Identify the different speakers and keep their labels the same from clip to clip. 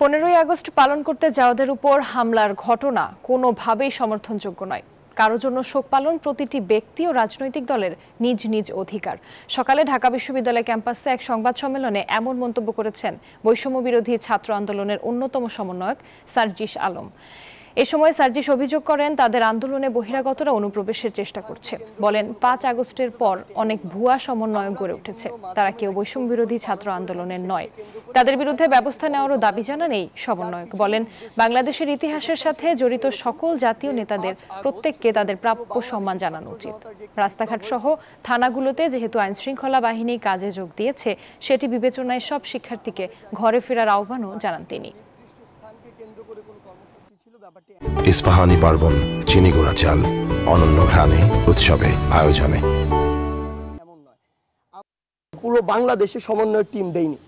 Speaker 1: 15ই August পালন করতে যাওয়াদের উপর হামলার ঘটনা কোনোভাবেই সমর্থনযোগ্য নয়। কারো জন্য শোক পালন প্রতিটি ব্যক্তি ও রাজনৈতিক দলের নিজ নিজ অধিকার। সকালে ঢাকা বিশ্ববিদ্যালয় ক্যাম্পাসে এক সংবাদ সম্মেলনে এমন মন্তব্য করেছেন বৈষম্য বিরোধী ছাত্র আন্দোলনের অন্যতম সমন্বয়ক সার্জিস আলম। এ সময় সার্জিস অভিযোগ করেন, তাদের আন্দোলনে বহিরাগতরা অনুপ্রবেশের চেষ্টা করছে। বলেন, 5 আগস্টের পর অনেক ভুয়া সমন্বয়ক গড়ে উঠেছে, তারা কেউ বৈষম্য বিরোধী ছাত্র আন্দোলনের নয়। তাদের বিরুদ্ধে ব্যবস্থা নেওয়ারও দাবি জানান এই সমন্বয়ক। বলেন, বাংলাদেশের ইতিহাসের সাথে জড়িত সকল জাতীয় নেতাদের প্রত্যেককে তাদের প্রাপ্য সম্মান জানানো উচিত। রাস্তাঘাট সহ থানাগুলোতে যেহেতু আইনশৃঙ্খলা বাহিনী কাজে যোগ দিয়েছে, সেটি বিবেচনায় সব শিক্ষার্থীকে ঘরে ফেরার আহ্বানও জানান তিনি।
Speaker 2: ইস্পাহানি পার্বণ, চিনি গুঁড়া চাল, অনন্য ঘ্রাণে, উৎসবে আয়োজনে।
Speaker 3: পুরো বাংলাদেশে সমন্বয়ের টিম দেয়নি,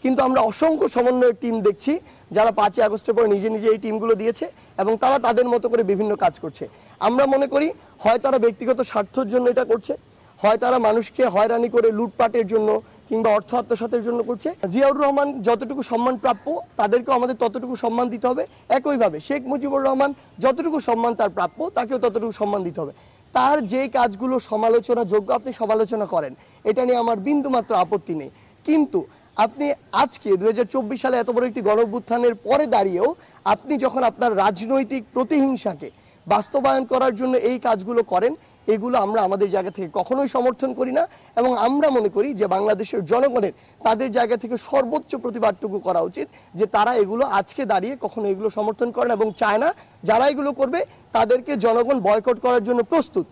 Speaker 3: কিন্তু আমরা অসংখ্য সমন্বয়ের টিম দেখছি যারা 5 আগস্টের পর নিজে নিজে এই টিমগুলো দিয়েছে এবং তারা তাদের মতো করে বিভিন্ন কাজ করছে। আমরা মনে করি হয় তারা ব্যক্তিগত স্বার্থের জন্য এটা করছে, হয় তারা মানুষকে হয়রানি করে লুটপাটের জন্য কিংবা অর্থ আত্মসাতের জন্য করছে। জিয়াউর রহমান যতটুকু সম্মান প্রাপ্য, তাদেরকেও আমাদের ততটুকু সম্মান দিতে হবে। একইভাবে শেখ মুজিবুর রহমান যতটুকু সম্মান তার প্রাপ্য, তাকেও ততটুকু সম্মান দিতে হবে। তার যে কাজগুলো সমালোচনা যোগ্য, আপনি সমালোচনা করেন, এটা নিয়ে আমার বিন্দুমাত্র আপত্তি নেই। কিন্তু আপনি আজকে 2024 সালে এত বড় একটি গণঅভ্যুত্থানের পরে দাঁড়িয়েও আপনি যখন আপনার রাজনৈতিক প্রতিহিংসাকে বাস্তবায়ন করার জন্য এই কাজগুলো করেন, এগুলো আমরা আমাদের জায়গা থেকে কখনোই সমর্থন করি না। এবং আমরা মনে করি যে বাংলাদেশের জনগণের তাদের জায়গা থেকে সর্বোচ্চ প্রতিবাদটুকু করা উচিত, যে তারা এগুলো আজকে দাঁড়িয়ে কখনো এগুলো সমর্থন করে না এবং চায় না যারা এগুলো করবে তাদেরকে জনগণ বয়কট করার জন্য প্রস্তুত।